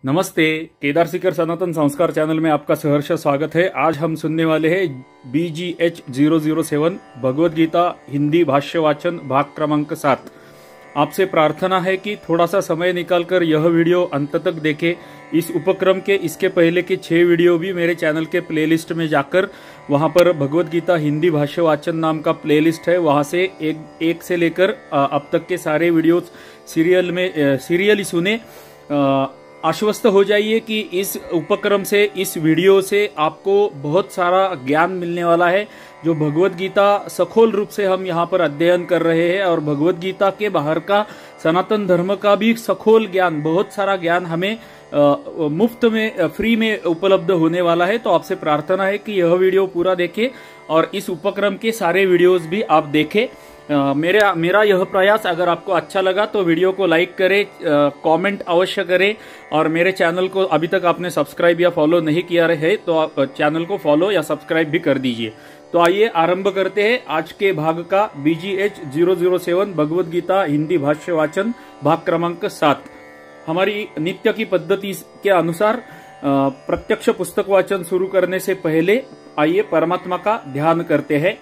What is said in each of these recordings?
नमस्ते, केदार सीकर सनातन संस्कार चैनल में आपका सहर्ष स्वागत है। आज हम सुनने वाले हैं BGH 007 भगवद गीता हिंदी भाष्य वाचन भाग क्रमांक 7। आपसे प्रार्थना है कि थोड़ा सा समय निकालकर यह वीडियो अंत तक देखें। इस उपक्रम के इसके पहले के 6 वीडियो भी मेरे चैनल के प्लेलिस्ट में जाकर वहां पर भगवद गीता हिंदी भाष्य वाचन नाम का प्लेलिस्ट है, वहां से एक से लेकर अब तक के सारे वीडियोस सीरियली सुने। आश्वस्त हो जाइए कि इस उपक्रम से, इस वीडियो से आपको बहुत सारा ज्ञान मिलने वाला है। जो भगवद गीता सखोल रूप से हम यहाँ पर अध्ययन कर रहे हैं और भगवद गीता के बाहर का सनातन धर्म का भी सखोल ज्ञान, बहुत सारा ज्ञान हमें मुफ्त में, फ्री में उपलब्ध होने वाला है। तो आपसे प्रार्थना है कि यह वीडियो पूरा देखें और इस उपक्रम के सारे वीडियोस भी आप देखें। मेरा यह प्रयास अगर आपको अच्छा लगा तो वीडियो को लाइक करें, कमेंट अवश्य करें और मेरे चैनल को अभी तक आपने सब्सक्राइब या फॉलो नहीं किया है तो आप चैनल को फॉलो या सब्सक्राइब भी कर दीजिए। तो आइए आरंभ करते हैं आज के भाग का। BGH 007 भगवद गीता हिंदी भाष्य वाचन भाग क्रमांक 7। हमारी नित्य की पद्धति के अनुसार प्रत्यक्ष पुस्तक वाचन शुरू करने से पहले आइए परमात्मा का ध्यान करते हैं।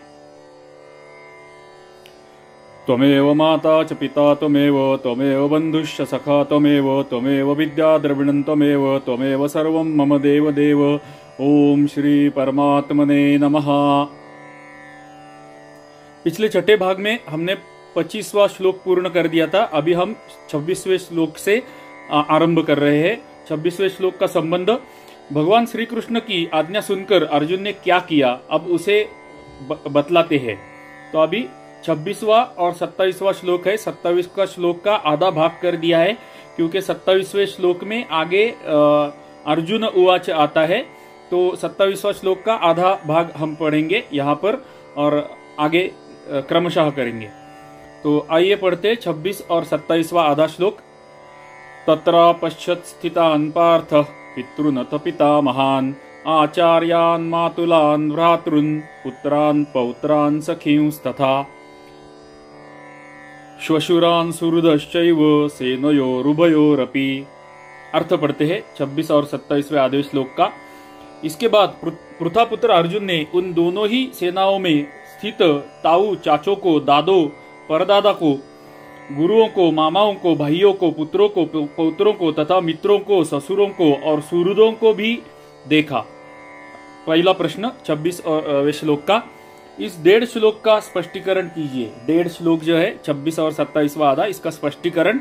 त्वमेव माता च पिता त्वमेव बंधुश्च सखा त्वमेव विद्या द्रविणं त्वमेव सर्वं मम देव देव। ओम श्री परमात्मने नमः। पिछले छठे भाग में हमने 25वां श्लोक पूर्ण कर दिया था। अभी हम 26वें श्लोक से आरंभ कर रहे हैं। 26वें श्लोक का संबंध भगवान श्री कृष्ण की आज्ञा सुनकर अर्जुन ने क्या किया, अब उसे बतलाते हैं। तो अभी 26वां और 27वां श्लोक है। 27वां श्लोक का आधा भाग कर दिया है क्योंकि 27वें श्लोक में आगे अर्जुन उवाच आता है। तो 27वां श्लोक का आधा भाग हम पढ़ेंगे यहाँ पर और आगे क्रमशः करेंगे। तो आइए पढ़ते 26 और 27वां आधा श्लोक। तत्र पश्यत् स्थितान् पार्थ पितॄनथ पितामहान् आचार्यान् मातुलान् भ्रातॄन् पुत्रान् पौत्रान् सखींस्तथा श्वशुरान् सुहृदश्चैव सेनयोरुभयोरपि। अर्थ पढ़ते हैं 26 और 27वें आधे श्लोक का। इसके बाद पृथापुत्र अर्जुन ने उन दोनों ही सेनाओं में स्थित ताऊ चाचों को, दादो परदादा को, गुरुओं को, मामाओं को, भाइयों को, पुत्रों को, पौत्रों को तथा मित्रों को, ससुरों को और सुहृदों को भी देखा। पहला प्रश्न 26वें श्लोक का। इस 1.5 श्लोक का स्पष्टीकरण कीजिए। 1.5 श्लोक जो है 26 और 27वां आधा, इसका स्पष्टीकरण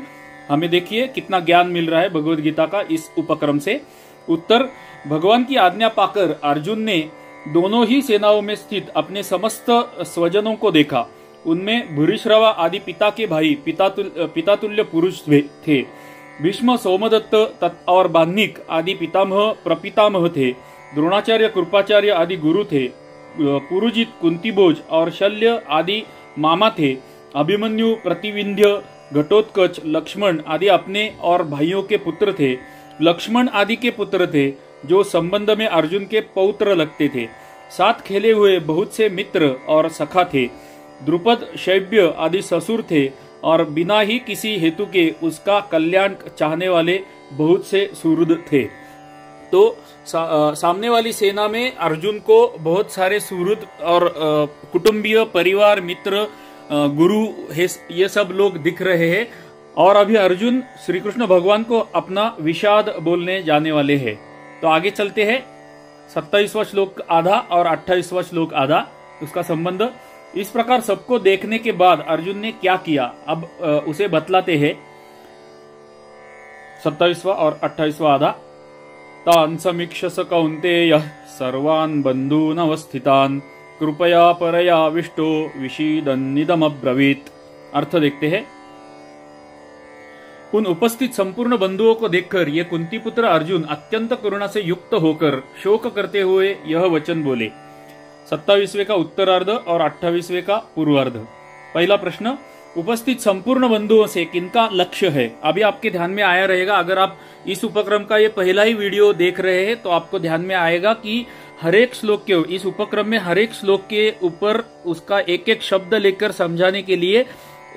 हमें देखिए कितना ज्ञान मिल रहा है भगवद गीता का इस उपक्रम से। उत्तर, भगवान की आज्ञा पाकर अर्जुन ने दोनों ही सेनाओं में स्थित अपने समस्त स्वजनों को देखा। उनमें भूरिश्रवा आदि पिता के भाई पितातुल्य पुरुष थे। भीष्म, सोमदत्त और बाह्निक आदि पितामह प्रपितामह थे। द्रोणाचार्य, कृपाचार्य आदि गुरु थे। पुरुजित, कुंतीभोज और शल्य आदि मामा थे। अभिमन्यु, प्रतिविंध्य, घटोत्कच, लक्ष्मण आदि अपने और भाइयों के पुत्र थे। लक्ष्मण आदि के पुत्र थे जो संबंध में अर्जुन के पौत्र लगते थे। साथ खेले हुए बहुत से मित्र और सखा थे। द्रुपद, शैब्य आदि ससुर थे और बिना ही किसी हेतु के उसका कल्याण चाहने वाले बहुत से सुहृद थे। तो सामने वाली सेना में अर्जुन को बहुत सारे सुहृद और कुटुंबीय, परिवार, मित्र, गुरु ये सब लोग दिख रहे हैं और अभी अर्जुन श्री कृष्ण भगवान को अपना विषाद बोलने जाने वाले हैं। तो आगे चलते हैं। 27वां श्लोक आधा और 28वां श्लोक आधा, उसका संबंध। इस प्रकार सबको देखने के बाद अर्जुन ने क्या किया, अब उसे बतलाते हैं। 27वां और 28वां आधा। तान् समीक्षस कौन्तेय सर्वान् बन्धूनवस्थितान् कृपया परयाविष्टो विषीदन्निदमब्रवीत्। अर्थ देखते हैं। उन उपस्थित संपूर्ण बंधुओं को देखकर ये कुंती पुत्र अर्जुन अत्यंत करुणा से युक्त होकर शोक करते हुए यह वचन बोले। 27वें का उत्तरार्ध और 28वें का पूर्वार्ध। पहला प्रश्न, उपस्थित संपूर्ण बंधुओं से किनका लक्ष्य है? अभी आपके ध्यान में आया रहेगा, अगर आप इस उपक्रम का ये पहला ही वीडियो देख रहे हैं तो आपको ध्यान में आएगा कि हर एक श्लोक के, इस उपक्रम में हर एक श्लोक के ऊपर उसका एक एक शब्द लेकर समझाने के लिए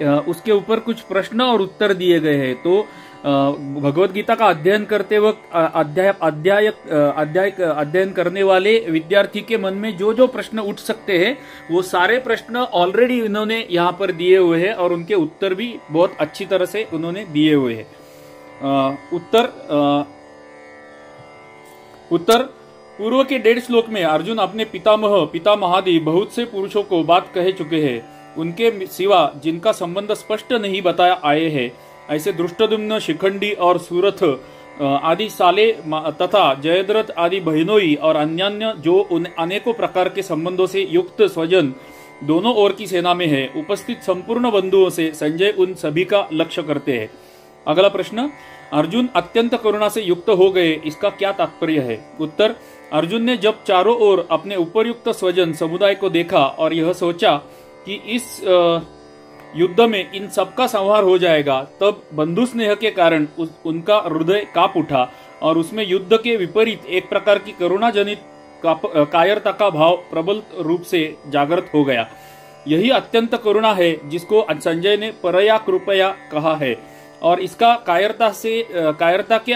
उसके ऊपर कुछ प्रश्न और उत्तर दिए गए हैं। तो भगवत गीता का अध्ययन करते वक्त अध्ययन करने वाले विद्यार्थी के मन में जो जो प्रश्न उठ सकते हैं वो सारे प्रश्न ऑलरेडी इन्होंने यहाँ पर दिए हुए हैं और उनके उत्तर भी बहुत अच्छी तरह से उन्होंने दिए हुए हैं। उत्तर पूर्व के 1.5 श्लोक में अर्जुन अपने पितामहादि बहुत से पुरुषों को बात कह चुके हैं। उनके सिवा जिनका संबंध स्पष्ट नहीं बताया आए हैं, ऐसे दृष्टद्युम्न, शिखंडी और सूरथ आदि साले तथा जयद्रथ आदि बहनोई और अन्यान्य जो उन अनेकों प्रकार के संबंधों से युक्त स्वजन दोनों ओर की सेना में है, उपस्थित संपूर्ण बंधुओं से संजय उन सभी का लक्ष्य करते हैं। अगला प्रश्न, अर्जुन अत्यंत करुणा से युक्त हो गए, इसका क्या तात्पर्य है? उत्तर, अर्जुन ने जब चारों ओर अपने उपरयुक्त स्वजन समुदाय को देखा और यह सोचा कि इस युद्ध में इन सबका संहार हो जाएगा, तब बंधु स्नेह के कारण उनका हृदय कांप उठा और उसमें युद्ध के विपरीत एक प्रकार की करुणा जनित कायरता का भाव प्रबल रूप से जागृत हो गया। यही अत्यंत करुणा है जिसको संजय ने परया कृपया कहा है और इसका कायरता के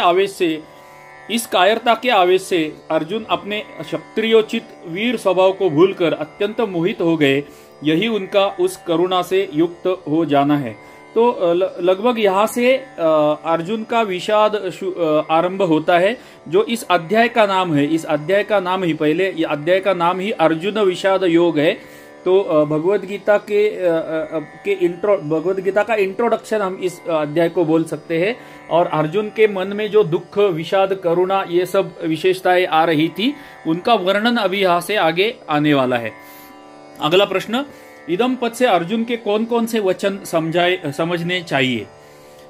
आवेश से अर्जुन अपने क्षत्रियोचित वीर स्वभाव को भूलकर अत्यंत मोहित हो गए। यही उनका उस करुणा से युक्त हो जाना है। तो लगभग यहाँ से अर्जुन का विषाद आरंभ होता है, जो इस अध्याय का नाम है। इस अध्याय का नाम ही ये अध्याय का नाम ही अर्जुन विषाद योग है। तो भगवद गीता का इंट्रोडक्शन हम इस अध्याय को बोल सकते हैं। और अर्जुन के मन में जो दुख, विषाद, करुणा ये सब विशेषताएं आ रही थी, उनका वर्णन अभी यहाँ से आगे आने वाला है। अगला प्रश्न, इदम पद से अर्जुन के कौन कौन से वचन समझने चाहिए?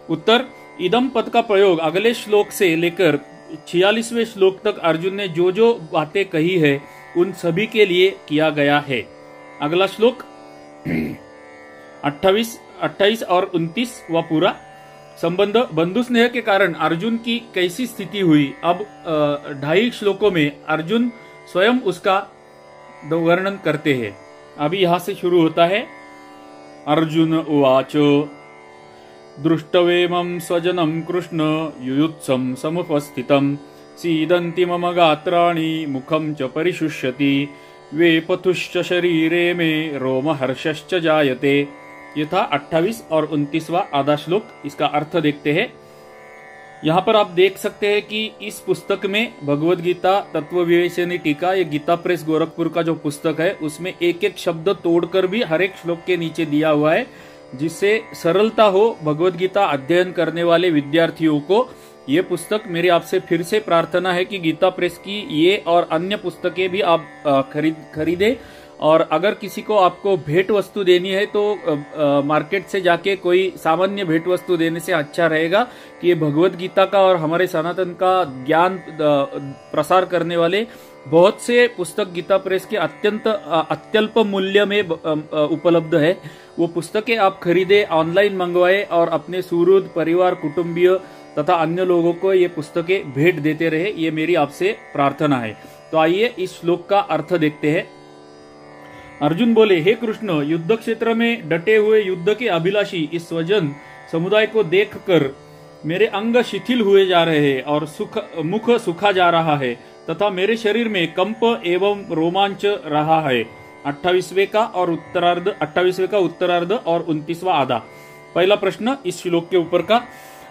उत्तर, इदम पद का प्रयोग अगले श्लोक से लेकर 46वें श्लोक तक अर्जुन ने जो जो बातें कही है उन सभी के लिए किया गया है। अगला श्लोक 28 और 29 व पूरा संबंध, बंधु स्नेह के कारण अर्जुन की कैसी स्थिति हुई। अब 2.5 श्लोकों में अर्जुन स्वयं उसका वर्णन करते हैं। अभी यहां से शुरू होता है। अर्जुन उवाच दृष्टवेमं स्वजनं कृष्ण युयुत्सं समुपस्थितं सीदन्ति मम गात्राणि मुखं च परिशुष्यति वेपथुश्च शरीरे में रोमहर्षश्च जायते। ये था 28 और 29वां आधा श्लोक। इसका अर्थ देखते हैं। यहाँ पर आप देख सकते हैं कि इस पुस्तक में भगवद गीता तत्व विवेचनी टीका, ये गीता प्रेस गोरखपुर का जो पुस्तक है, उसमें एक एक शब्द तोड़कर भी हर एक श्लोक के नीचे दिया हुआ है, जिससे सरलता हो भगवद गीता अध्ययन करने वाले विद्यार्थियों को। ये पुस्तक मेरी आपसे फिर से प्रार्थना है कि गीता प्रेस की ये और अन्य पुस्तकें भी आप खरीदे। और अगर किसी को आपको भेंट वस्तु देनी है तो मार्केट से जाके कोई सामान्य भेंट वस्तु देने से अच्छा रहेगा कि ये भगवद गीता का और हमारे सनातन का ज्ञान प्रसार करने वाले बहुत से पुस्तक गीता प्रेस के अत्यल्प मूल्य में उपलब्ध है। वो पुस्तकें आप खरीदे, ऑनलाइन मंगवाए और अपने सुहृद, परिवार, कुटुंबीय तथा अन्य लोगों को ये पुस्तकें भेंट देते रहे, ये मेरी आपसे प्रार्थना है। तो आइए इस श्लोक का अर्थ देखते हैं। अर्जुन बोले, हे कृष्ण, युद्ध क्षेत्र में डटे हुए युद्ध के अभिलाषी इस स्वजन समुदाय को देखकर मेरे अंग शिथिल हुए जा रहे हैं और मुख सुखा जा रहा है तथा मेरे शरीर में कंप एवं रोमांच रहा है। 28वें का उत्तरार्ध और 29वां आधा। पहला प्रश्न इस श्लोक के ऊपर का,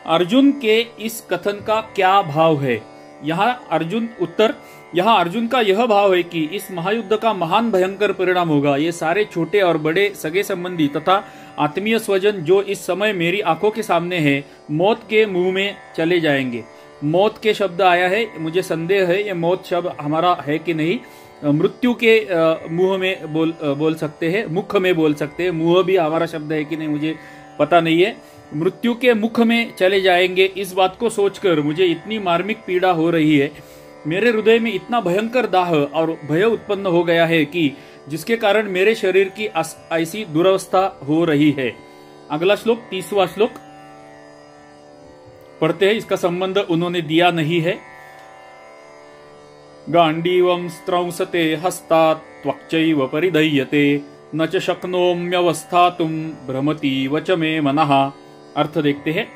अर्जुन के इस कथन का क्या भाव है? यहाँ अर्जुन का यह भाव है कि इस महायुद्ध का महान भयंकर परिणाम होगा। ये सारे छोटे और बड़े सगे संबंधी तथा आत्मीय स्वजन जो इस समय मेरी आंखों के सामने हैं, मौत के मुंह में चले जाएंगे। मौत के शब्द आया है, मुझे संदेह है ये मौत शब्द हमारा है कि नहीं। मृत्यु के मुंह में बोल सकते हैं, मुख में बोल सकते हैं। मुंह भी हमारा शब्द है कि नहीं मुझे पता नहीं है। मृत्यु के मुख में चले जाएंगे, इस बात को सोचकर मुझे इतनी मार्मिक पीड़ा हो रही है। मेरे हृदय में इतना भयंकर दाह और भय उत्पन्न हो गया है कि जिसके कारण मेरे शरीर की ऐसी दुरवस्था हो रही है। अगला श्लोक 30वां श्लोक पढ़ते हैं। इसका संबंध उन्होंने दिया नहीं है। गांडीवं स्त्रंसते हस्तात् त्वक्चैव परिदह्यते न च शक्नोम्यवस्थातुं भ्रमति वच मे मनः। अर्थ देखते हैं।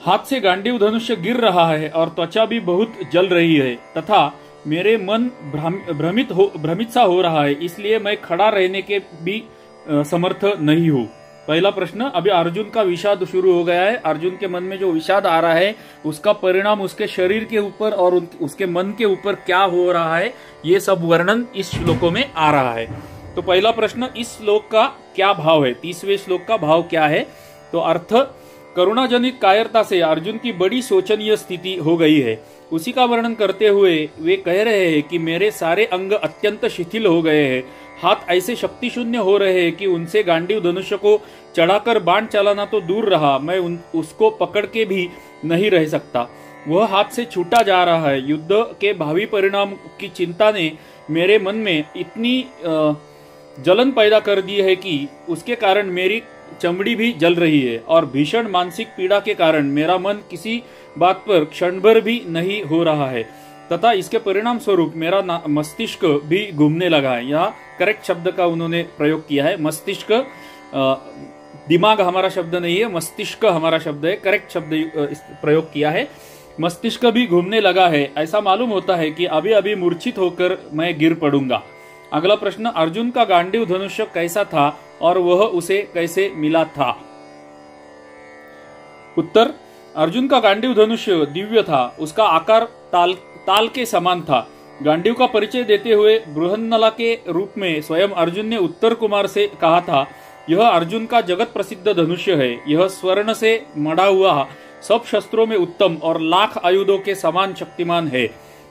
हाथ से गांडीव धनुष्य गिर रहा है और त्वचा भी बहुत जल रही है तथा मेरे मन भ्रमित सा हो रहा है, इसलिए मैं खड़ा रहने के भी समर्थ नहीं हूँ। पहला प्रश्न, अभी अर्जुन का विषाद शुरू हो गया है। अर्जुन के मन में जो विषाद आ रहा है उसका परिणाम उसके शरीर के ऊपर और उसके मन के ऊपर क्या हो रहा है, ये सब वर्णन इस श्लोकों में आ रहा है। तो पहला प्रश्न, इस श्लोक का क्या भाव है, 30वें श्लोक का भाव क्या है? तो अर्थ, करुणाजनित कायरता से अर्जुन की बड़ी शोचनीय स्थिति हो गई है। उसी का वर्णन करते हुए वे कह रहे हैं कि मेरे सारे अंग अत्यंत शिथिल हो गए हैं, हाथ ऐसे शक्ति शून्य हो रहे हैं कि उनसे गांडीव धनुष्य को चढ़ाकर बाण चलाना तो दूर रहा, मैं उसको पकड़ के भी नहीं रह सकता। वह हाथ से छूटा जा रहा है। युद्ध के भावी परिणाम की चिंता ने मेरे मन में इतनी जलन पैदा कर दी है कि उसके कारण मेरी चमड़ी भी जल रही है और भीषण मानसिक पीड़ा के कारण मेरा मन किसी बात पर क्षणभर भी नहीं हो रहा है तथा इसके परिणाम स्वरूप मेरा मस्तिष्क भी घूमने लगा है। यहाँ करेक्ट शब्द का उन्होंने प्रयोग किया है। मस्तिष्क, दिमाग हमारा शब्द नहीं है, मस्तिष्क हमारा शब्द है। करेक्ट शब्द प्रयोग किया है। मस्तिष्क भी घूमने लगा है। ऐसा मालूम होता है कि अभी अभी मूर्छित होकर मैं गिर पड़ूंगा। अगला प्रश्न, अर्जुन का गांडीव धनुष्य कैसा था और वह उसे कैसे मिला था? उत्तर, अर्जुन का गांडीव धनुष्य दिव्य था। उसका आकार ताल के समान था। गांडीव का परिचय देते हुए बृहन्नला के रूप में स्वयं अर्जुन ने उत्तर कुमार से कहा था, यह अर्जुन का जगत प्रसिद्ध धनुष्य है। यह स्वर्ण से मढ़ा हुआ सब शस्त्रों में उत्तम और लाख आयुधों के समान शक्तिमान है।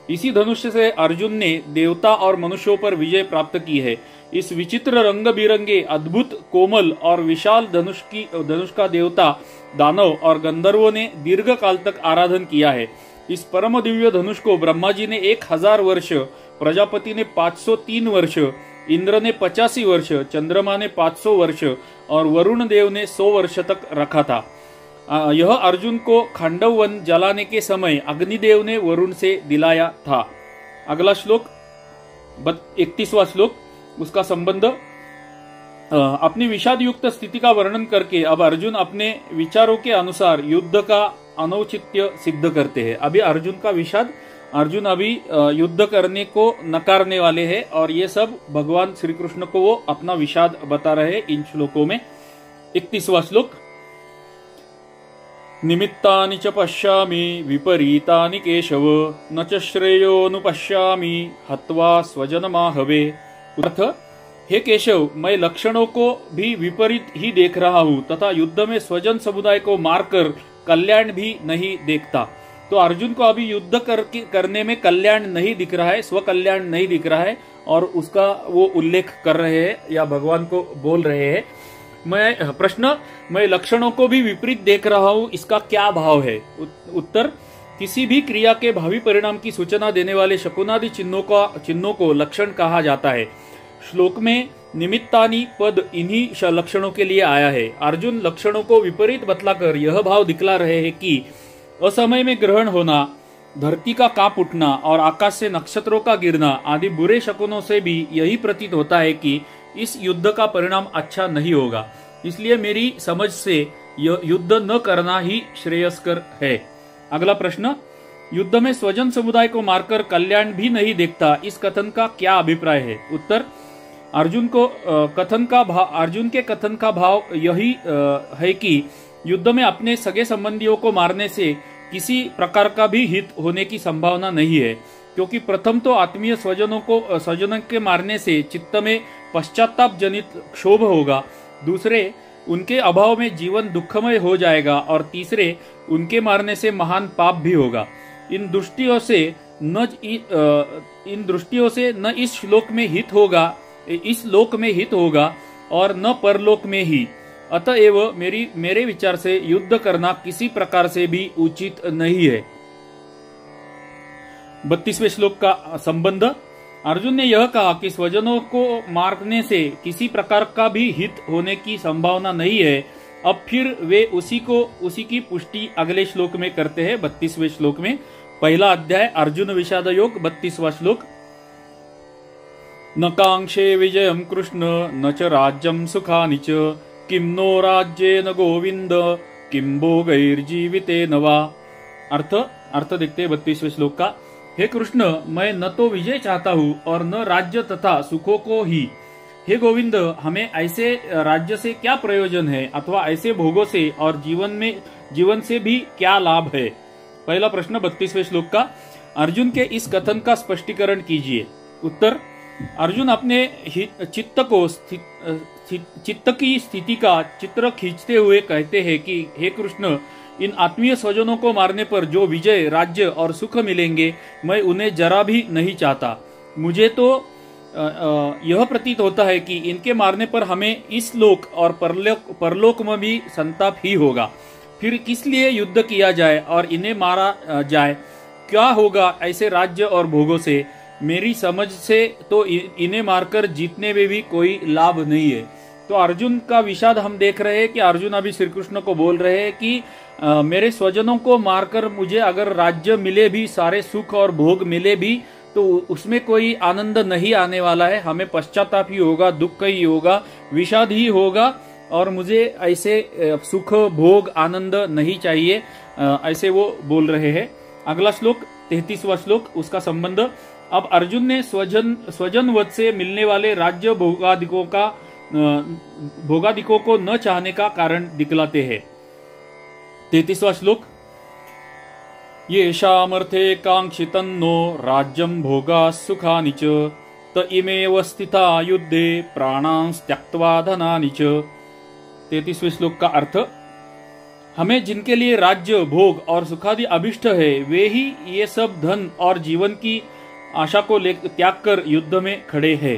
इसी धनुष्य से अर्जुन ने देवता और मनुष्यों पर विजय प्राप्त की है। इस विचित्र रंग बिरंगे अद्भुत कोमल और विशाल धनुष का देवता, दानव और गंधर्वों ने दीर्घ काल तक आराधन किया है। इस परम दिव्य धनुष को ब्रह्मा जी ने 1000 वर्ष, प्रजापति ने 503 वर्ष, इंद्र ने 85 वर्ष, चंद्रमा ने 500 वर्ष और वरुण देव ने 100 वर्ष तक रखा था। यह अर्जुन को खांडव वन जलाने के समय अग्निदेव ने वरुण से दिलाया था। अगला श्लोक 31वां श्लोक, उसका संबंध अपनी विषाद युक्त स्थिति का वर्णन करके अब अर्जुन अपने विचारों के अनुसार युद्ध का अनौचित्य सिद्ध करते हैं। अभी अर्जुन का विषाद, अर्जुन अभी युद्ध करने को नकारने वाले हैं और ये सब भगवान श्री कृष्ण को वो अपना विषाद बता रहे हैं इन श्लोकों में। 31वां श्लोक, निमित्तानि च पश्यामि विपरीतानि केशव न च श्रेयोनुपश्यामि हत्वा स्वजनमाहवे। अर्थ, हे केशव, मैं लक्षणों को भी विपरीत ही देख रहा हूँ तथा युद्ध में स्वजन समुदाय को मारकर कल्याण भी नहीं देखता। तो अर्जुन को अभी युद्ध करने में कल्याण नहीं दिख रहा है, स्व कल्याण नहीं दिख रहा है और उसका वो उल्लेख कर रहे हैं या भगवान को बोल रहे हैं। प्रश्न, मैं लक्षणों को भी विपरीत देख रहा हूँ, इसका क्या भाव है? उत्तर, किसी भी क्रिया के भावी परिणाम की सूचना देने वाले शकुनादि चिन्हों को लक्षण कहा जाता है। श्लोक में निमित्तानि पद इन्हीं लक्षणों के लिए आया है। अर्जुन लक्षणों को विपरीत बतलाकर यह भाव दिखला रहे हैं कि असमय में ग्रहण होना, धरती का कांप उठना और आकाश से नक्षत्रों का गिरना आदि बुरे शकुनों से भी यही प्रतीत होता है कि इस युद्ध का परिणाम अच्छा नहीं होगा। इसलिए मेरी समझ से यह युद्ध न करना ही श्रेयस्कर है। अगला प्रश्न, युद्ध में स्वजन समुदाय को मारकर कल्याण भी नहीं देखता, इस कथन का क्या अभिप्राय है? उत्तर, अर्जुन के कथन का भाव यही है कि युद्ध में अपने सगे संबंधियों को मारने से किसी प्रकार का भी हित होने की संभावना नहीं है, क्योंकि प्रथम तो आत्मीय स्वजनों के मारने से चित्त में पश्चाताप जनित क्षोभ होगा, दूसरे उनके अभाव में जीवन दुखमय हो जाएगा और तीसरे उनके मारने से महान पाप भी होगा। इन दृष्टियों से न इस लोक में हित होगा और न परलोक में ही। अतएव मेरे विचार से युद्ध करना किसी प्रकार से भी उचित नहीं है। 32वें श्लोक का संबंध, अर्जुन ने यह कहा कि स्वजनों को मारने से किसी प्रकार का भी हित होने की संभावना नहीं है। अब फिर वे उसी की पुष्टि अगले श्लोक में करते हैं। 32वें श्लोक में, पहला अध्याय अर्जुन विषाद योग, 32वां श्लोक, न कांक्षे विजयम कृष्ण न च राज्यम सुखानि च किम नो राज्येन गोविंद किम भोगैर्जीवितेन वा। अर्थ देखते हैं 32वें श्लोक का। हे कृष्ण, मैं न तो विजय चाहता हूँ और न राज्य तथा सुखों को ही। हे गोविंद, हमें ऐसे राज्य से क्या प्रयोजन है अथवा ऐसे भोगों से और जीवन से भी क्या लाभ है। पहला प्रश्न 32वें श्लोक का। अर्जुन के इस कथन का स्पष्टीकरण कीजिए। उत्तर, अर्जुन अपने चित्त की स्थिति का चित्र खींचते हुए कहते हैं कि हे कृष्ण, इन आत्मीय स्वजनों को मारने पर जो विजय, राज्य और सुख मिलेंगे, मैं उन्हें जरा भी नहीं चाहता। मुझे तो यह प्रतीत होता है कि इनके मारने पर हमें इस लोक और परलोक में भी संताप ही होगा। फिर किस लिए युद्ध किया जाए और इन्हें मारा जाए? क्या होगा ऐसे राज्य और भोगों से? मेरी समझ से तो इन्हें मारकर जीतने में भी कोई लाभ नहीं है। तो अर्जुन का विषाद हम देख रहे हैं कि अर्जुन अभी श्री कृष्ण को बोल रहे हैं कि मेरे स्वजनों को मारकर मुझे अगर राज्य मिले भी, सारे सुख और भोग मिले भी, तो उसमें कोई आनंद नहीं आने वाला है। हमें पश्चाताप ही होगा, दुख ही होगा, विषाद ही होगा और मुझे ऐसे सुख भोग आनंद नहीं चाहिए, ऐसे वो बोल रहे हैं। अगला श्लोक 33वां श्लोक, उसका संबंध। अब अर्जुन ने स्वजन वध से मिलने वाले राज्य भोगादिकों को न चाहने का कारण दिखलाते हैं। 33वां श्लोक। येषामर्थे कांक्षितन्नो राज्यं भोगा सुखानि च त इमेव स्थिता युद्धे प्राणांस त्यक्त्वा धनानि च। 33वें श्लोक का अर्थ। हमें जिनके लिए राज्य, भोग और सुखादि अभिष्ट है, वे ही ये सब धन और जीवन की आशा को त्याग कर युद्ध में खड़े हैं।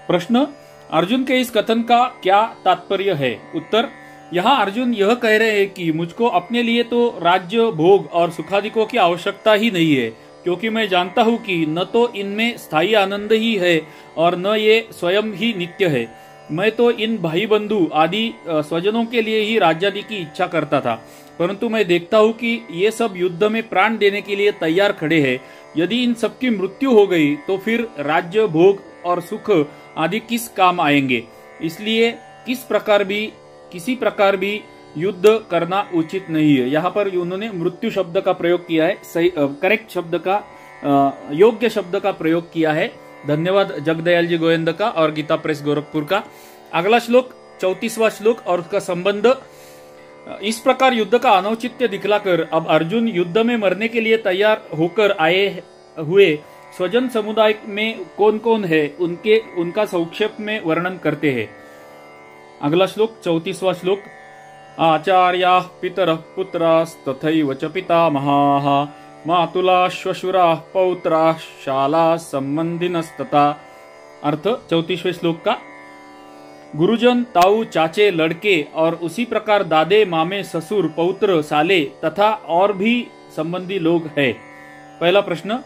प्रश्न, अर्जुन के इस कथन का क्या तात्पर्य है? उत्तर, यहाँ अर्जुन यह कह रहे हैं कि मुझको अपने लिए तो राज्य, भोग और सुखादिकों की आवश्यकता ही नहीं है, क्योंकि मैं जानता हूँ कि न तो इनमें स्थायी आनंद ही है और न ये स्वयं ही नित्य है। मैं तो इन भाई बंधु आदि स्वजनों के लिए ही राज्यादि की इच्छा करता था, परंतु मैं देखता हूँ कि ये सब युद्ध में प्राण देने के लिए तैयार खड़े हैं। यदि इन सबकी मृत्यु हो गई तो फिर राज्य, भोग और सुख आदि किस काम आएंगे। इसलिए किसी प्रकार भी युद्ध करना उचित नहीं है। यहाँ पर उन्होंने मृत्यु शब्द का प्रयोग किया है, सही करेक्ट शब्द का, योग्य शब्द का प्रयोग किया है। धन्यवाद जगदयाल जी गोविंद का और गीता प्रेस गोरखपुर का। अगला श्लोक 34वां श्लोक और उसका संबंध। इस प्रकार युद्ध का अनौचित्य दिखलाकर अब अर्जुन युद्ध में मरने के लिए तैयार होकर आए हुए स्वजन समुदाय में कौन कौन है, उनका संक्षेप में वर्णन करते हैं। अगला श्लोक 34वां श्लोक। आचार्याः पितरः पुत्रास्तथैव च पितामहाः मातुला श्वशुराः पौत्राः शाला संबंधिनस्तथा। अर्थ 34वें श्लोक का। गुरुजन, ताऊ, चाचे, लड़के और उसी प्रकार दादे, मामे, ससुर, पौत्र, साले तथा और भी संबंधी लोग हैं। पहला प्रश्न,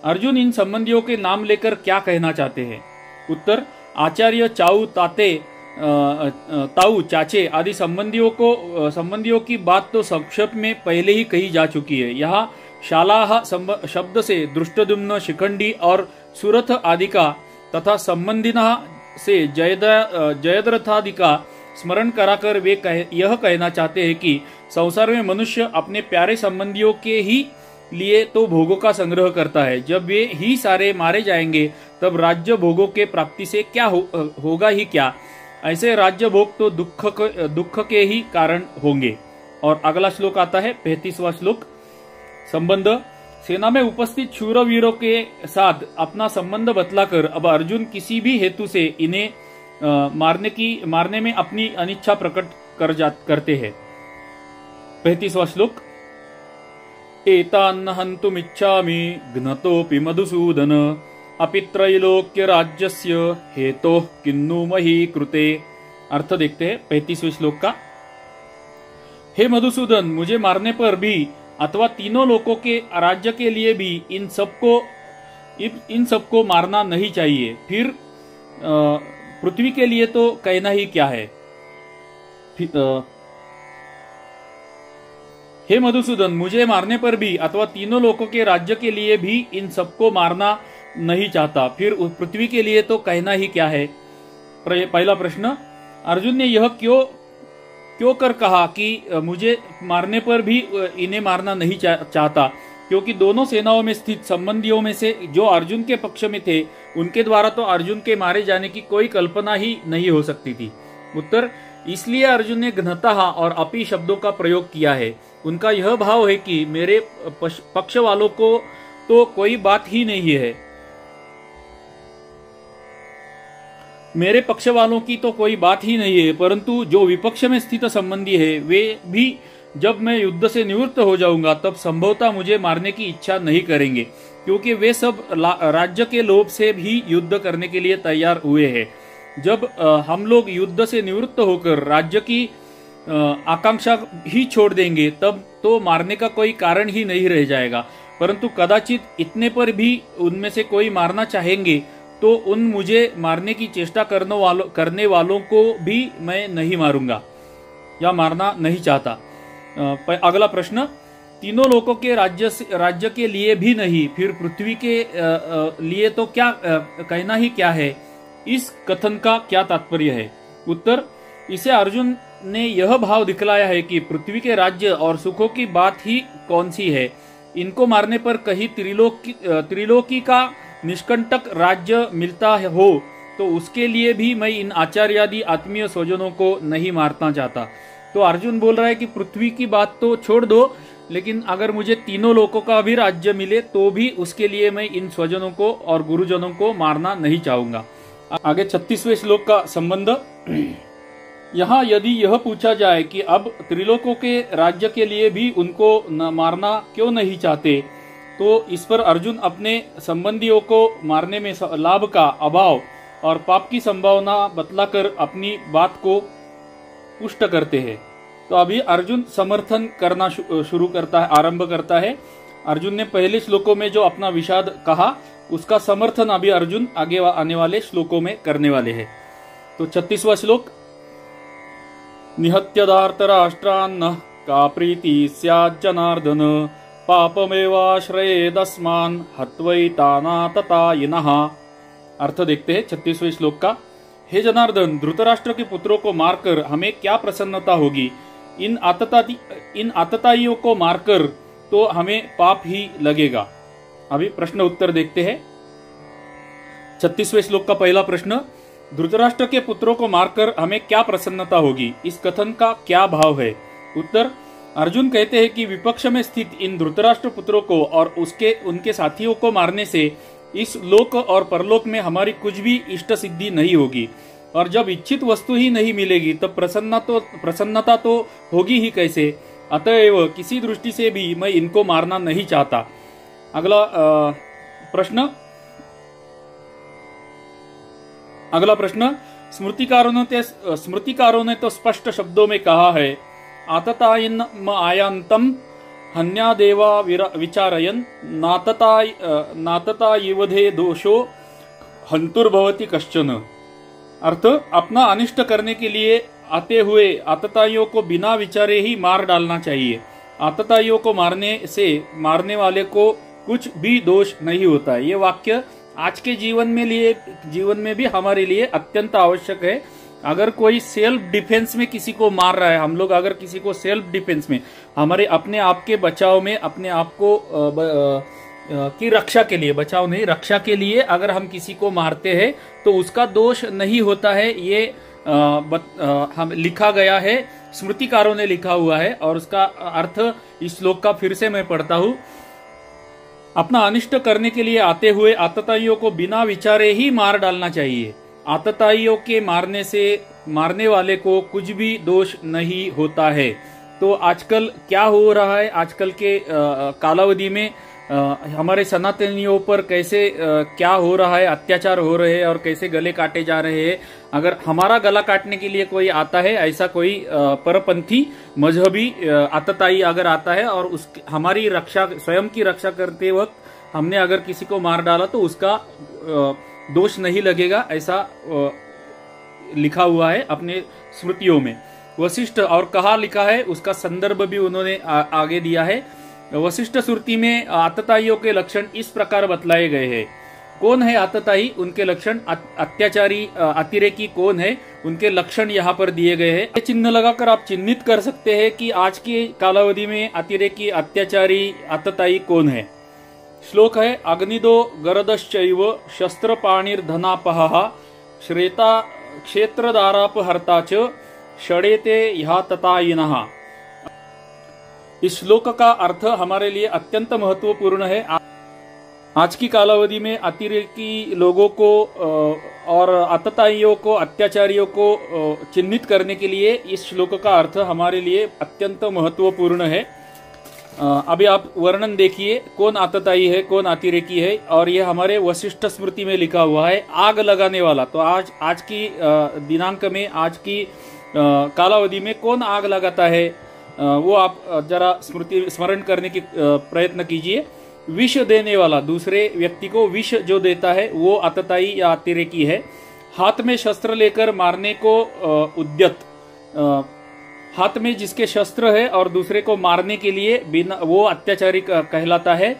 अर्जुन इन संबंधियों के नाम लेकर क्या कहना चाहते हैं? उत्तर, आचार्य, चाऊ, ताऊ, चाचे आदि संबंधियों की बात तो संक्षेप में पहले ही कही जा चुकी है। यहाँ शालाह शब्द से दृष्टद्युम्न, शिखंडी और सुरथ आदि का तथा संबंधिना से जयद्रथादि का स्मरण कराकर वे यह कहना चाहते हैं कि संसार में मनुष्य अपने प्यारे संबंधियों के ही लिए तो भोगों का संग्रह करता है। जब वे ही सारे मारे जाएंगे तब राज्य भोगों के प्राप्ति से क्या होगा ही क्या। ऐसे राज्य भोग तो दुख के ही कारण होंगे। और अगला श्लोक आता है 35वां श्लोक। संबंध। सेना में उपस्थित शूरवीरों के साथ अपना संबंध बतलाकर अब अर्जुन किसी भी हेतु से इन्हें मारने में अपनी अनिच्छा प्रकट करते हैं। 35वां श्लोक। एतान्न हन्तुमिच्छामि घ्नतोऽपि मधुसूदन अपि त्रैलोक्य राज्यस्य हेतोः किन्नु मही कृते। अर्थ देखते हैं 35वें श्लोक का। हे मधुसूदन, मुझे मारने पर भी अथवा तीनों लोकों के राज्य के लिए भी इन सबको मारना नहीं चाहिए। फिर पृथ्वी के लिए तो कहना ही क्या है। हे मधुसूदन, मुझे मारने पर भी अथवा तीनों लोकों के राज्य के लिए भी इन सबको मारना नहीं चाहता, फिर पृथ्वी के लिए तो कहना ही क्या है। पहला प्रश्न, अर्जुन ने यह क्यों क्यों कर कहा कि मुझे मारने पर भी इन्हें मारना नहीं चाहता, क्योंकि दोनों सेनाओं में स्थित संबंधियों में से जो अर्जुन के पक्ष में थे उनके द्वारा तो अर्जुन के मारे जाने की कोई कल्पना ही नहीं हो सकती थी। उत्तर, इसलिए अर्जुन ने घ्नतः और अपि शब्दों का प्रयोग किया है। उनका यह भाव है कि मेरे पक्ष वालों को तो कोई बात ही नहीं है, मेरे पक्ष वालों की तो कोई बात ही नहीं है, परंतु जो विपक्ष में स्थित संबंधी है वे भी जब मैं युद्ध से निवृत्त हो जाऊंगा तब संभवतः मुझे मारने की इच्छा नहीं करेंगे, क्योंकि वे सब राज्य के लोभ से भी युद्ध करने के लिए तैयार हुए हैं। जब हम लोग युद्ध से निवृत्त होकर राज्य की आकांक्षा ही छोड़ देंगे तब तो मारने का कोई कारण ही नहीं रह जाएगा, परंतु कदाचित इतने पर भी उनमें से कोई मारना चाहेंगे तो उन मुझे मारने की चेष्टा करने वालों को भी मैं नहीं मारूंगा या मारना नहीं चाहता। अगला प्रश्न, तीनों लोगों के राज्य के लिए भी नहीं, फिर पृथ्वी के लिए तो क्या कहना ही क्या है, इस कथन का क्या तात्पर्य है? उत्तर, इसे अर्जुन ने यह भाव दिखलाया है कि पृथ्वी के राज्य और सुखों की बात ही कौन सी है, इनको मारने पर कहीं त्रिलोकी का निष्कंटक राज्य मिलता हो तो उसके लिए भी मैं इन आचार्यादि आत्मीय स्वजनों को नहीं मारना चाहता। तो अर्जुन बोल रहा है कि पृथ्वी की बात तो छोड़ दो, लेकिन अगर मुझे तीनों लोकों का भी राज्य मिले तो भी उसके लिए मैं इन स्वजनों को और गुरुजनों को मारना नहीं चाहूंगा। आगे 36वें श्लोक का संबंध। यहाँ यदि यह पूछा जाए कि अब त्रिलोकों के राज्य के लिए भी उनको मारना क्यों नहीं चाहते, तो इस पर अर्जुन अपने संबंधियों को मारने में लाभ का अभाव और पाप की संभावना बतलाकर अपनी बात को पुष्ट करते हैं। तो अभी अर्जुन समर्थन करना शुरू करता है, आरंभ करता है। अर्जुन ने पहले श्लोकों में जो अपना विषाद कहा उसका समर्थन अभी अर्जुन आगे आने वाले श्लोकों में करने वाले हैं। तो 36वां श्लोक, निहत्यदार्तराष्ट्रान्न का प्रीति स्यात् जनार्दन पापमेवाश्रयेदस्मान् हत्वैतानाततायिनः। अर्थ देखते हैं 36वें श्लोक का। हे जनार्दन, धृतराष्ट्र के पुत्रों को मारकर हमें क्या प्रसन्नता होगी, इन आतताइयों को मारकर तो हमें पाप ही लगेगा। अभी प्रश्न उत्तर देखते हैं। 36वें श्लोक का पहला प्रश्न, धृतराष्ट्र के पुत्रों को मारकर हमें क्या प्रसन्नता होगी, इस कथन का क्या भाव है? उत्तर, अर्जुन कहते हैं कि विपक्ष में स्थित इन धृतराष्ट्र पुत्रों को और उनके साथियों को मारने से इस लोक और परलोक में हमारी कुछ भी इष्ट सिद्धि नहीं होगी, और जब इच्छित वस्तु ही नहीं मिलेगी तब प्रसन्नता तो होगी ही कैसे। अतएव किसी दृष्टि से भी मैं इनको मारना नहीं चाहता। अगला प्रश्न, स्मृतिकारों ने तो स्पष्ट शब्दों में कहा है, आततायिन आयांतम हन्यादेवा विचारयन नाततायिवधे दोषो हंतुर्भवति कश्चन। अर्थ, अपना अनिष्ट करने के लिए आते हुए आतताइयों को बिना विचारे ही मार डालना चाहिए। आतताइयों को मारने से मारने वाले को कुछ भी दोष नहीं होता है। ये वाक्य आज के जीवन में भी हमारे लिए अत्यंत आवश्यक है। अगर कोई सेल्फ डिफेंस में किसी को मार रहा है, हम लोग अगर किसी को सेल्फ डिफेंस में, हमारे अपने आप के बचाव में, अपने आप को की रक्षा के लिए, बचाव नहीं रक्षा के लिए अगर हम किसी को मारते हैं तो उसका दोष नहीं होता है। ये हम लिखा गया है, स्मृतिकारों ने लिखा हुआ है। और उसका अर्थ इस श्लोक का फिर से मैं पढ़ता हूँ। अपना अनिष्ट करने के लिए आते हुए आतताइयों को बिना विचारे ही मार डालना चाहिए। आतताइयों के मारने से मारने वाले को कुछ भी दोष नहीं होता है। तो आजकल क्या हो रहा है, आजकल के कालावधि में हमारे सनातनियों पर कैसे क्या हो रहा है, अत्याचार हो रहे हैं और कैसे गले काटे जा रहे हैं। अगर हमारा गला काटने के लिए कोई आता है, ऐसा कोई परपंथी मजहबी आतताई अगर आता है और हमारी रक्षा, स्वयं की रक्षा करते वक्त हमने अगर किसी को मार डाला तो उसका दोष नहीं लगेगा, ऐसा लिखा हुआ है अपने स्मृतियों में। वशिष्ठ और कहा लिखा है, उसका संदर्भ भी उन्होंने आगे दिया है। वशिष्ठ श्रुति में आतताइयों के लक्षण इस प्रकार बतलाए गए हैं। कौन है आतताई, उनके लक्षण, अत्याचारी अतिरेकी कौन है, उनके लक्षण यहाँ पर दिए गए हैं। चिन्ह लगाकर आप चिन्हित कर सकते हैं कि आज के कालावधि में अतिरेकी, अत्याचारी, आतताई कौन है। श्लोक है, अग्निदो गरदश्चैव शस्त्रपाणिर्धनापहः श्रेता क्षेत्रदारापहर्ता च षडेते ह्या ततायिनः। इस श्लोक का अर्थ हमारे लिए अत्यंत महत्वपूर्ण है। आज की कालावधि में अतिरेकी लोगों को और आतताइयों को, अत्याचारियों को चिन्हित करने के लिए इस श्लोक का अर्थ हमारे लिए अत्यंत महत्वपूर्ण है। अभी आप वर्णन देखिए, कौन आतताई है, कौन अतिरेकी है, और यह हमारे वशिष्ठ स्मृति में लिखा हुआ है, आग लगाने वाला। तो आज की दिनांक में, आज की कालावधि में कौन आग लगाता है, वो आप जरा स्मरण करने की प्रयत्न कीजिए। विष देने वाला, दूसरे व्यक्ति को विष जो देता है, वो आतताई या अतिरेकी है। हाथ में शस्त्र लेकर मारने को उद्यत, हाथ में जिसके शस्त्र है और दूसरे को मारने के लिए बिना, वो अत्याचारी कहलाता है।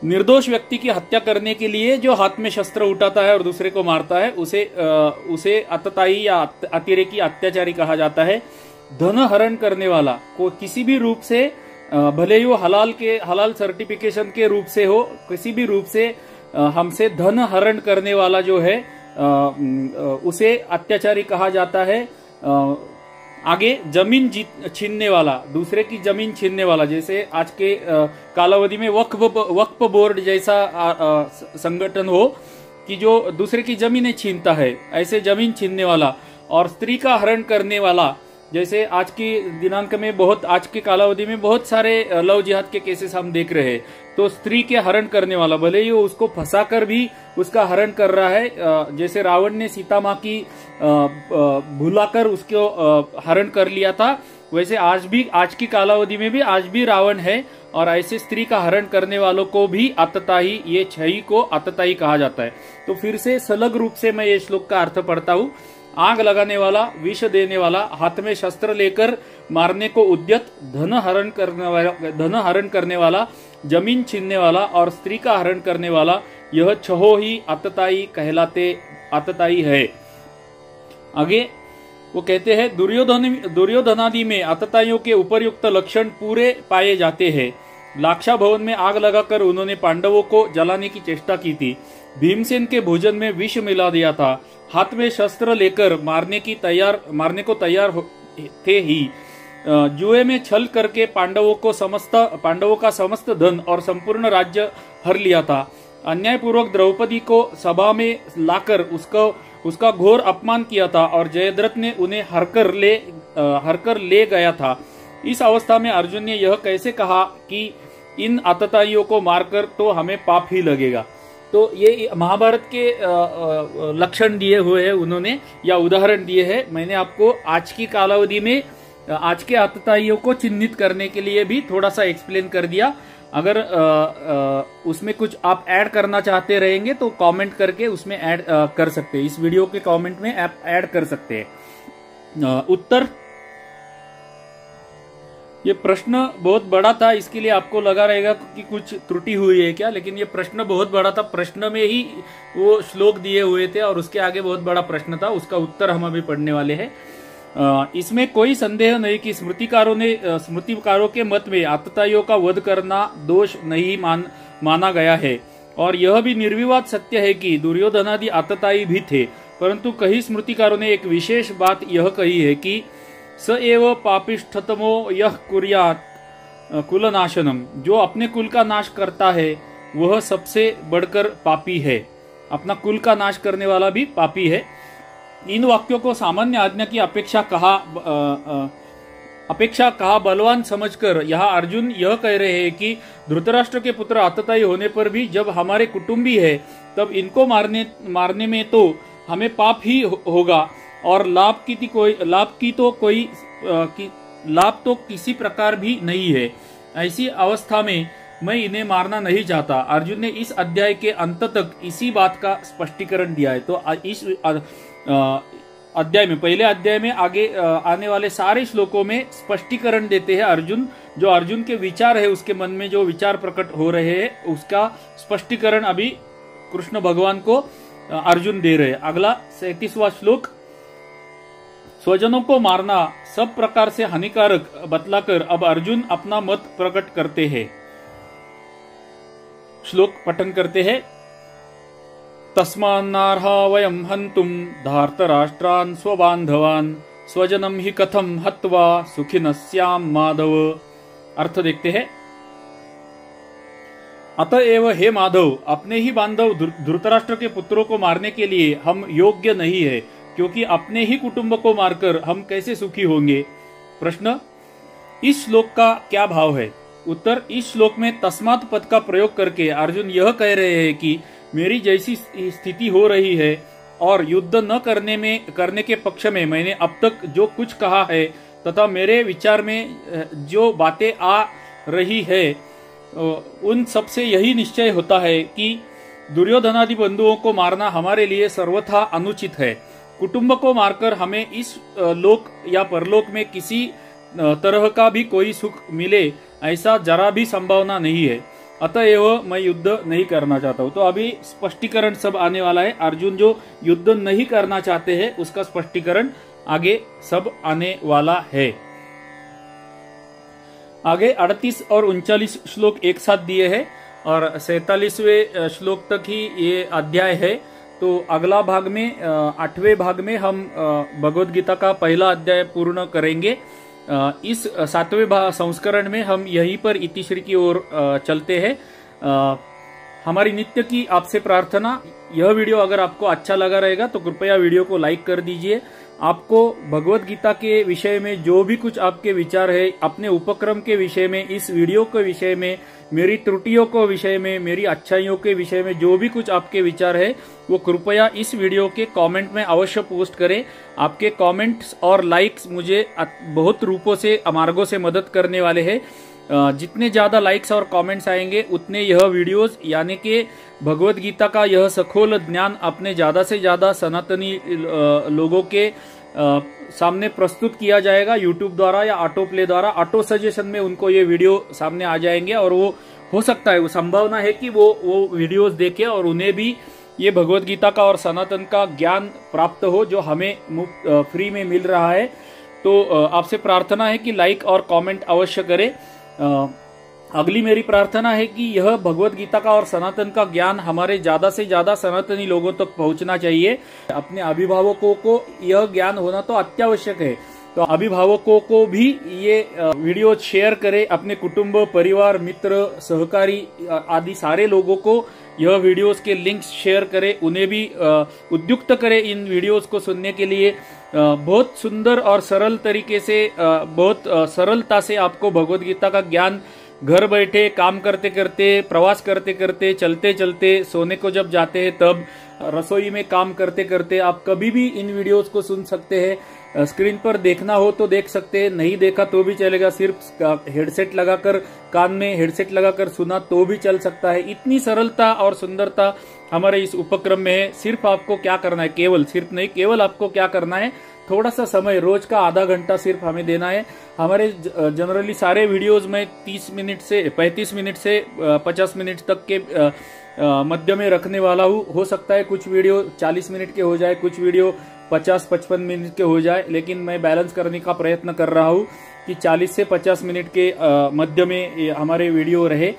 निर्दोष व्यक्ति की हत्या करने के लिए जो हाथ में शस्त्र उठाता है और दूसरे को मारता है, उसे आतताई या अतिरेकी, अत्याचारी कहा जाता है। धन हरण करने वाला को किसी भी रूप से, भले ही वो हलाल सर्टिफिकेशन के रूप से हो, किसी भी रूप से हमसे धन हरण करने वाला जो है, उसे अत्याचारी कहा जाता है। आगे जमीन छीनने वाला, दूसरे की जमीन छीनने वाला, जैसे आज के कालावधि में वक्फ बोर्ड जैसा संगठन हो कि जो दूसरे की जमीनें छीनता है, ऐसे जमीन छीनने वाला। और स्त्री का हरण करने वाला, जैसे आज की दिनांक में आज की कालावधि में बहुत सारे लव जिहाद के केसेस हम देख रहे हैं। तो स्त्री के हरण करने वाला, भले ही वो उसको फंसाकर भी उसका हरण कर रहा है, जैसे रावण ने सीता माँ की भुलाकर उसको हरण कर लिया था, वैसे आज की कालावधि में भी आज भी रावण है, और ऐसे स्त्री का हरण करने वालों को भी आतताई, ये छही को आतताई कहा जाता है। तो फिर से सलग रूप से मैं ये श्लोक का अर्थ पढ़ता हूँ। आग लगाने वाला, विष देने वाला, हाथ में शस्त्र लेकर मारने को उद्यत, धन हरण करने वाला, जमीन छीनने वाला और स्त्री का हरण करने वाला, यह छहो ही आतताई है। आगे वो कहते हैं, दुर्योधनादि में आतताइयों के उपर्युक्त लक्षण पूरे पाए जाते हैं। लाक्षा भवन में आग लगाकर उन्होंने पांडवों को जलाने की चेष्टा की थी। भीमसेन के भोजन में विष मिला दिया था। हाथ में शस्त्र लेकर मारने को तैयार थे ही। जुए में छल करके पांडवों का समस्त धन और संपूर्ण राज्य हर लिया था। अन्यायपूर्वक द्रौपदी को सभा में लाकर उसका घोर अपमान किया था और जयद्रथ ने उन्हें हरकर ले गया था। इस अवस्था में अर्जुन ने यह कैसे कहा कि इन आतताइयों को मारकर तो हमें पाप ही लगेगा। तो ये महाभारत के लक्षण दिए हुए हैं उन्होंने, या उदाहरण दिए हैं। मैंने आपको आज की कालावधि में आज के आतताइयों को चिन्हित करने के लिए भी थोड़ा सा एक्सप्लेन कर दिया। अगर उसमें कुछ आप ऐड करना चाहते रहेंगे तो कमेंट करके उसमें ऐड कर सकते हैं, इस वीडियो के कमेंट में आप ऐड कर सकते हैं। उत्तर, ये प्रश्न बहुत बड़ा था, इसके लिए आपको लगा रहेगा कि कुछ त्रुटि हुई है क्या, लेकिन ये प्रश्न बहुत बड़ा था। प्रश्न में ही वो श्लोक दिए हुए थे और उसके आगे बहुत बड़ा प्रश्न था, उसका उत्तर हम अभी पढ़ने वाले हैं। इसमें कोई संदेह नहीं कि स्मृतिकारों के मत में आतताइयों का वध करना दोष नहीं माना गया है, और यह भी निर्विवाद सत्य है कि दुर्योधनादि आतताई भी थे। परंतु कई स्मृतिकारों ने एक विशेष बात यह कही है कि स एव पापिष्ठतमो यह कुर्यात कुलनाशनम, जो अपने कुल का नाश करता है वह सबसे बढ़कर पापी है। अपना कुल का नाश करने वाला भी पापी है। इन वाक्यों को सामान्य आज्ञा की अपेक्षा कहा बलवान समझकर यहाँ अर्जुन यह कह रहे हैं कि धृतराष्ट्र के पुत्र आतताई होने पर भी जब हमारे कुटुंबी है तब इनको मारने में तो हमें पाप ही होगा, और लाभ तो किसी प्रकार भी नहीं है। ऐसी अवस्था में मैं इन्हें मारना नहीं चाहता। अर्जुन ने इस अध्याय के अंत तक इसी बात का स्पष्टीकरण दिया है। तो इस अध्याय में, पहले अध्याय में आगे आने वाले सारे श्लोकों में स्पष्टीकरण देते हैं अर्जुन। जो अर्जुन के विचार है, उसके मन में जो विचार प्रकट हो रहे हैं, उसका स्पष्टीकरण अभी कृष्ण भगवान को अर्जुन दे रहे। अगला 37वां श्लोक, स्वजनों को मारना सब प्रकार से हानिकारक बतलाकर अब अर्जुन अपना मत प्रकट करते हैं। श्लोक पठन करते हैं। तस्मान्नार्हा वयं हन्तुं धार्तराष्ट्रान् स्वबान्धवान् स्वजनम ही कथम हत्वा सुखिनः स्याम माधव। अर्थ देखते हैं। अतएव हे माधव, अपने ही बांधव धृतराष्ट्र के पुत्रों को मारने के लिए हम योग्य नहीं है, क्योंकि अपने ही कुटुंब को मारकर हम कैसे सुखी होंगे। प्रश्न, इस श्लोक का क्या भाव है? उत्तर, इस श्लोक में तस्मात् पद का प्रयोग करके अर्जुन यह कह रहे हैं कि मेरी जैसी स्थिति हो रही है और युद्ध न करने के पक्ष में मैंने अब तक जो कुछ कहा है तथा मेरे विचार में जो बातें आ रही है उन सबसे यही निश्चय होता है कि दुर्योधनादि बंधुओं को मारना हमारे लिए सर्वथा अनुचित है। कुटुंब को मारकर हमें इस लोक या परलोक में किसी तरह का भी कोई सुख मिले ऐसा जरा भी संभावना नहीं है। अतएव मैं युद्ध नहीं करना चाहता हूं। तो अभी स्पष्टीकरण सब आने वाला है। अर्जुन जो युद्ध नहीं करना चाहते हैं उसका स्पष्टीकरण आगे सब आने वाला है। आगे 38 और 39 श्लोक एक साथ दिए हैं और 47वें श्लोक तक ही ये अध्याय है। तो अगला भाग में 8वें भाग में हम भगवद गीता का पहला अध्याय पूर्ण करेंगे। इस 7वें संस्करण में हम यहीं पर इतिश्री की ओर चलते हैं। हमारी नित्य की आपसे प्रार्थना, यह वीडियो अगर आपको अच्छा लगा रहेगा तो कृपया वीडियो को लाइक कर दीजिए। आपको भगवद गीता के विषय में जो भी कुछ आपके विचार है, अपने उपक्रम के विषय में, इस वीडियो के विषय में, मेरी त्रुटियों के विषय में, मेरी अच्छाइयों के विषय में जो भी कुछ आपके विचार है वो कृपया इस वीडियो के कमेंट में अवश्य पोस्ट करें। आपके कमेंट्स और लाइक्स मुझे बहुत रूपों से, मार्गों से मदद करने वाले हैं। जितने ज्यादा लाइक्स और कमेंट्स आएंगे उतने यह वीडियोस यानी कि भगवद गीता का यह सखोल ज्ञान अपने ज्यादा से ज्यादा सनातनी लोगों के सामने प्रस्तुत किया जाएगा यूट्यूब द्वारा या ऑटो प्ले द्वारा। ऑटो सजेशन में उनको ये वीडियो सामने आ जाएंगे और वो हो सकता है, वो संभावना है कि वो वीडियोस देखें और उन्हें भी ये भगवद गीता का और सनातन का ज्ञान प्राप्त हो जो हमें फ्री में मिल रहा है। तो आपसे प्रार्थना है कि लाइक और कमेंट अवश्य करें। अगली मेरी प्रार्थना है कि यह भगवद गीता का और सनातन का ज्ञान हमारे ज्यादा से ज्यादा सनातनी लोगों तक पहुंचना चाहिए। अपने अभिभावकों को यह ज्ञान होना तो अत्यावश्यक है, तो अभिभावकों को भी ये वीडियो शेयर करें। अपने कुटुंब, परिवार, मित्र, सहकारी आदि सारे लोगों को यह वीडियोस के लिंक्स शेयर करें। उन्हें भी उद्युक्त करें इन वीडियोस को सुनने के लिए। बहुत सुंदर और सरल तरीके से, बहुत सरलता से आपको भगवद गीता का ज्ञान घर बैठे, काम करते करते, प्रवास करते करते, चलते चलते, सोने को जब जाते हैं तब, रसोई में काम करते करते आप कभी भी इन वीडियोस को सुन सकते हैं। स्क्रीन पर देखना हो तो देख सकते हैं, नहीं देखा तो भी चलेगा। सिर्फ हेडसेट लगाकर, कान में हेडसेट लगाकर सुना तो भी चल सकता है। इतनी सरलता और सुंदरता हमारे इस उपक्रम में है। सिर्फ आपको क्या करना है, केवल आपको क्या करना है, थोड़ा सा समय, रोज का आधा घंटा सिर्फ हमें देना है। हमारे जनरली सारे वीडियोस में 30 मिनट से 35 मिनट से 50 मिनट तक के मध्य में रखने वाला हूँ। हो सकता है कुछ वीडियो 40 मिनट के हो जाए, कुछ वीडियो 50-55 मिनट के हो जाए, लेकिन मैं बैलेंस करने का प्रयत्न कर रहा हूँ कि 40 से 50 मिनट के मध्य में हमारे वीडियो रहे,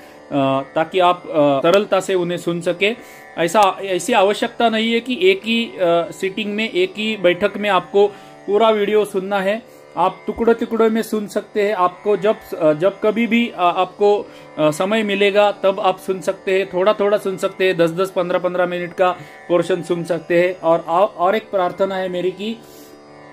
ताकि आप सरलता से उन्हें सुन सके। ऐसी आवश्यकता नहीं है कि एक ही सीटिंग में, एक ही बैठक में आपको पूरा वीडियो सुनना है। आप टुकड़े टुकड़े में सुन सकते हैं। आपको जब कभी भी आपको समय मिलेगा तब आप सुन सकते हैं, थोड़ा थोड़ा सुन सकते हैं, 10-10, 15-15 मिनट का पोर्शन सुन सकते हैं। और एक प्रार्थना है मेरी कि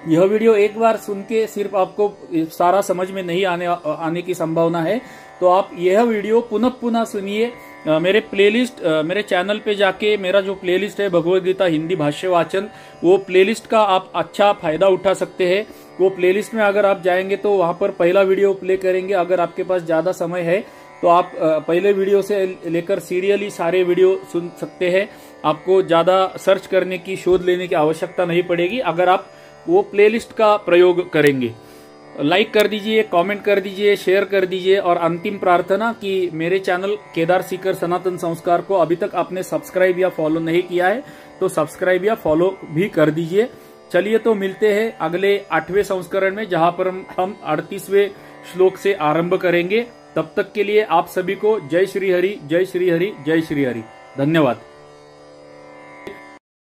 यह वीडियो एक बार सुन के सिर्फ आपको सारा समझ में नहीं आने की संभावना है, तो आप यह वीडियो पुनः पुनः सुनिए। मेरे प्लेलिस्ट, मेरे चैनल पे जाके मेरा जो प्लेलिस्ट है भगवद गीता हिंदी भाष्य वाचन, वो प्लेलिस्ट का आप अच्छा फायदा उठा सकते हैं। वो प्लेलिस्ट में अगर आप जाएंगे तो वहां पर पहला वीडियो प्ले करेंगे। अगर आपके पास ज्यादा समय है तो आप पहले वीडियो से लेकर सीरियली सारे वीडियो सुन सकते हैं। आपको ज्यादा सर्च करने की, शोध लेने की आवश्यकता नहीं पड़ेगी अगर आप वो प्लेलिस्ट का प्रयोग करेंगे। लाइक कर दीजिए, कमेंट कर दीजिए, शेयर कर दीजिए। और अंतिम प्रार्थना कि मेरे चैनल केदार सीकर सनातन संस्कार को अभी तक आपने सब्सक्राइब या फॉलो नहीं किया है तो सब्सक्राइब या फॉलो भी कर दीजिए। चलिए तो मिलते हैं अगले 8वें संस्करण में, जहां पर हम 38वें श्लोक से आरंभ करेंगे। तब तक के लिए आप सभी को जय श्री हरि, जय श्री हरि, जय श्री हरि। धन्यवाद।